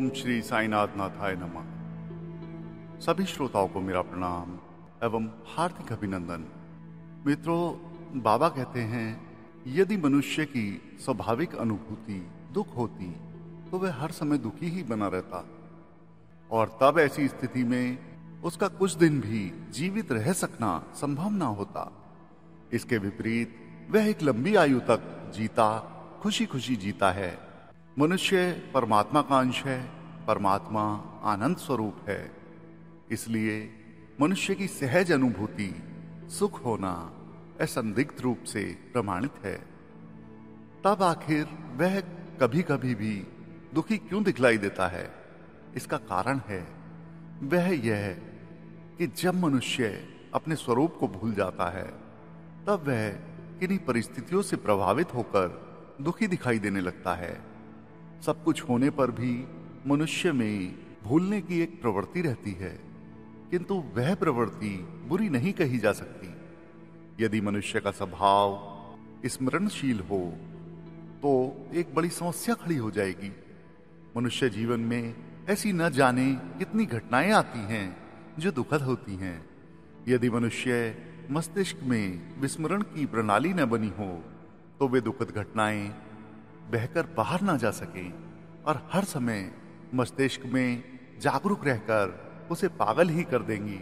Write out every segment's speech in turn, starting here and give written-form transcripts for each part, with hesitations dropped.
ओम श्री साईनाथ नाथाय नमः। सभी श्रोताओं को मेरा प्रणाम एवं हार्दिक अभिनंदन। मित्रों, बाबा कहते हैं यदि मनुष्य की स्वाभाविक अनुभूति दुख होती तो वह हर समय दुखी ही बना रहता, और तब ऐसी स्थिति में उसका कुछ दिन भी जीवित रह सकना संभव ना होता। इसके विपरीत वह एक लंबी आयु तक जीता, खुशी खुशी जीता है। मनुष्य परमात्मा का अंश है, परमात्मा आनंद स्वरूप है। इसलिए मनुष्य की सहज अनुभूति सुख होना असंदिग्ध रूप से प्रमाणित है। तब आखिर वह कभी कभी भी दुखी क्यों दिखलाई देता है? इसका कारण है वह यह कि जब मनुष्य अपने स्वरूप को भूल जाता है तब वह किन्हीं परिस्थितियों से प्रभावित होकर दुखी दिखाई देने लगता है। सब कुछ होने पर भी मनुष्य में भूलने की एक प्रवृत्ति रहती है, किंतु वह प्रवृत्ति बुरी नहीं कही जा सकती। यदि मनुष्य का स्वभाव स्मरणशील हो तो एक बड़ी समस्या खड़ी हो जाएगी। मनुष्य जीवन में ऐसी न जाने कितनी घटनाएं आती हैं जो दुखद होती हैं। यदि मनुष्य मस्तिष्क में विस्मरण की प्रणाली न बनी हो तो वे दुखद घटनाएं बहकर बाहर ना जा सकें और हर समय मस्तिष्क में जागरूक रहकर उसे पागल ही कर देंगी।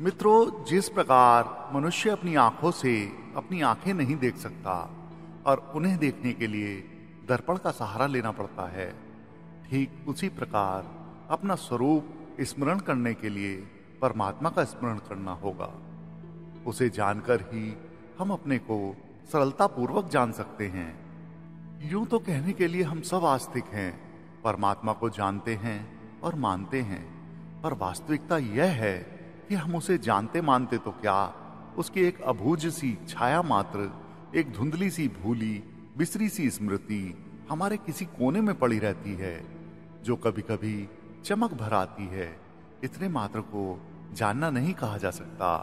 मित्रों, जिस प्रकार मनुष्य अपनी आंखों से अपनी आंखें नहीं देख सकता और उन्हें देखने के लिए दर्पण का सहारा लेना पड़ता है, ठीक उसी प्रकार अपना स्वरूप स्मरण करने के लिए परमात्मा का स्मरण करना होगा। उसे जानकर ही हम अपने को सरलता पूर्वक जान सकते हैं। यूं तो कहने के लिए हम सब आस्तिक हैं, परमात्मा को जानते हैं और मानते हैं, पर वास्तविकता यह है कि हम उसे जानते मानते तो क्या, उसकी एक अबूझ सी छाया मात्र, एक धुंधली सी भूली बिसरी सी स्मृति हमारे किसी कोने में पड़ी रहती है जो कभी कभी चमक भर आती है। इतने मात्र को जानना नहीं कहा जा सकता।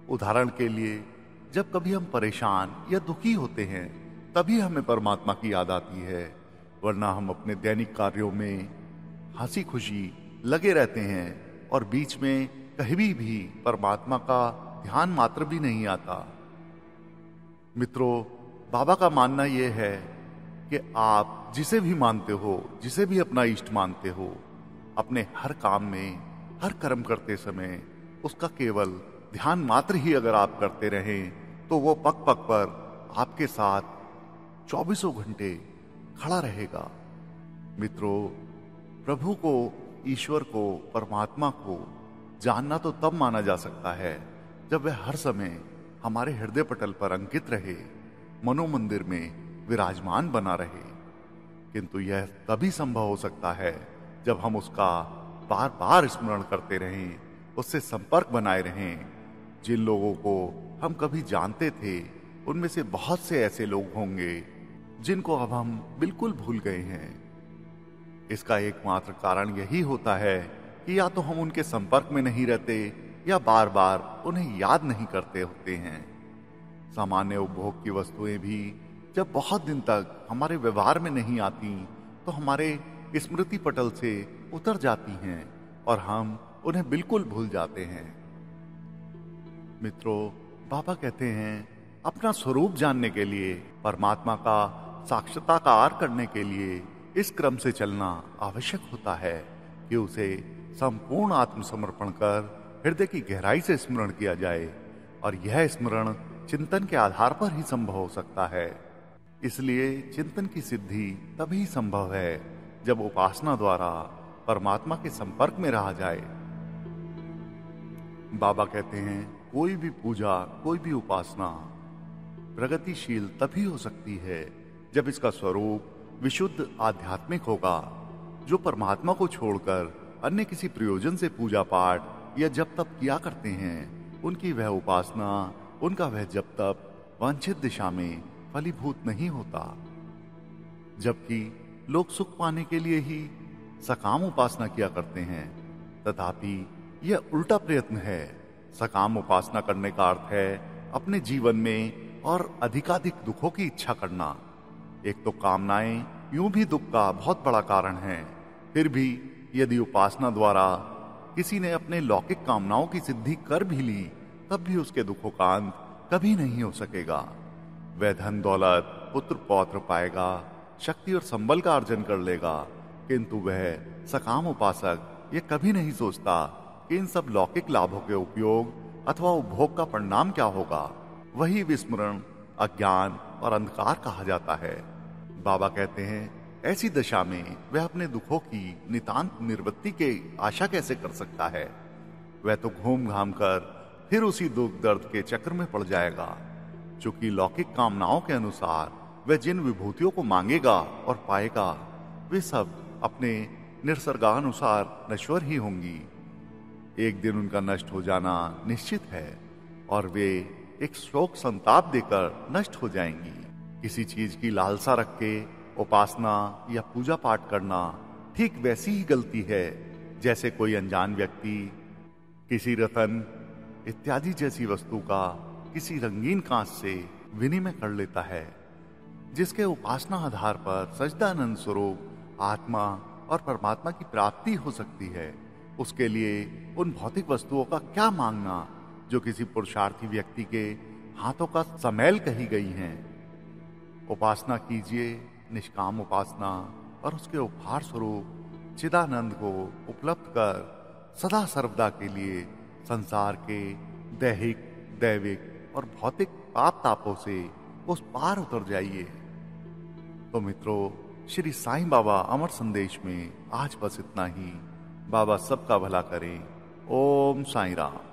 उदाहरण के लिए, जब कभी हम परेशान या दुखी होते हैं तभी हमें परमात्मा की याद आती है, वरना हम अपने दैनिक कार्यों में हंसी खुशी लगे रहते हैं और बीच में कहीं भी परमात्मा का ध्यान मात्र भी नहीं आता। मित्रों, बाबा का मानना यह है कि आप जिसे भी मानते हो, जिसे भी अपना इष्ट मानते हो, अपने हर काम में, हर कर्म करते समय उसका केवल ध्यान मात्र ही अगर आप करते रहें तो वो पग पग पर आपके साथ 24 घंटे खड़ा रहेगा। मित्रों, प्रभु को, ईश्वर को, परमात्मा को जानना तो तब माना जा सकता है जब वह हर समय हमारे हृदय पटल पर अंकित रहे, मनोमंदिर में विराजमान बना रहे। किंतु यह तभी संभव हो सकता है जब हम उसका बार बार स्मरण करते रहें, उससे संपर्क बनाए रहें। जिन लोगों को हम कभी जानते थे उनमें से बहुत से ऐसे लोग होंगे जिनको अब हम बिल्कुल भूल गए हैं। इसका एकमात्र कारण यही होता है कि या तो हम उनके संपर्क में नहीं रहते या बार बार उन्हें याद नहीं करते होते हैं। सामान्य उपभोग की वस्तुएं भी जब बहुत दिन तक हमारे व्यवहार में नहीं आती तो हमारे स्मृति पटल से उतर जाती हैं और हम उन्हें बिल्कुल भूल जाते हैं। मित्रों, बाबा कहते हैं अपना स्वरूप जानने के लिए, परमात्मा का साक्षात्कार करने के लिए इस क्रम से चलना आवश्यक होता है कि उसे संपूर्ण आत्मसमर्पण कर हृदय की गहराई से स्मरण किया जाए, और यह स्मरण चिंतन के आधार पर ही संभव हो सकता है। इसलिए चिंतन की सिद्धि तभी संभव है जब उपासना द्वारा परमात्मा के संपर्क में रहा जाए। बाबा कहते हैं कोई भी पूजा, कोई भी उपासना प्रगतिशील तभी हो सकती है जब इसका स्वरूप विशुद्ध आध्यात्मिक होगा। जो परमात्मा को छोड़कर अन्य किसी प्रयोजन से पूजा पाठ या जप तप किया करते हैं, उनकी वह उपासना, उनका वह जप तप वांछित दिशा में फलीभूत नहीं होता। जबकि लोग सुख पाने के लिए ही सकाम उपासना किया करते हैं, तथापि यह उल्टा प्रयत्न है। सकाम उपासना करने का अर्थ है अपने जीवन में और अधिकाधिक दुखों की इच्छा करना। एक तो कामनाएं यूं भी दुख का बहुत बड़ा कारण है, फिर भी यदि उपासना द्वारा किसी ने अपने लौकिक कामनाओं की सिद्धि कर भी ली, तब भी उसके दुखों का अंत कभी नहीं हो सकेगा। वह धन दौलत, पुत्र पौत्र पाएगा, शक्ति और संबल का अर्जन कर लेगा, किंतु वह सकाम उपासक ये कभी नहीं सोचता कि इन सब लौकिक लाभों के उपयोग अथवा उपभोग का परिणाम क्या होगा। वही विस्मरण, अज्ञान और अंधकार कहा जाता है। बाबा कहते हैं, ऐसी दशा में वह अपने दुखों की नितांत निवृत्ति की आशा कैसे कर सकता है। वह तो घूम घाम कर फिर उसी दुख दर्द के चक्र में पड़ जाएगा। चूंकि लौकिक कामनाओं के अनुसार वह जिन विभूतियों को मांगेगा और पाएगा, वे सब अपने निसर्गानुसार नश्वर ही होंगी। एक दिन उनका नष्ट हो जाना निश्चित है और वे एक शोक संताप देकर नष्ट हो जाएंगी। किसी चीज की लालसा रख के उपासना या पूजा पाठ करना ठीक वैसी ही गलती है जैसे कोई अनजान व्यक्ति किसी रतन इत्यादि जैसी वस्तु का किसी रंगीन कांच से विनिमय कर लेता है, जिसके उपासना आधार पर सच्चिदानंद स्वरूप आत्मा और परमात्मा की प्राप्ति हो सकती है। उसके लिए उन भौतिक वस्तुओं का क्या मांगना जो किसी पुरुषार्थी व्यक्ति के हाथों का समेल कही गई हैं। उपासना कीजिए, निष्काम उपासना, और उसके उपहार स्वरूप चिदानंद को उपलब्ध कर सदा सर्वदा के लिए संसार के दैहिक, दैविक और भौतिक पाप तापों से उस पार उतर जाइए। तो मित्रों, श्री साईं बाबा अमर संदेश में आज बस इतना ही। बाबा सबका भला करें। ओम साईं राम।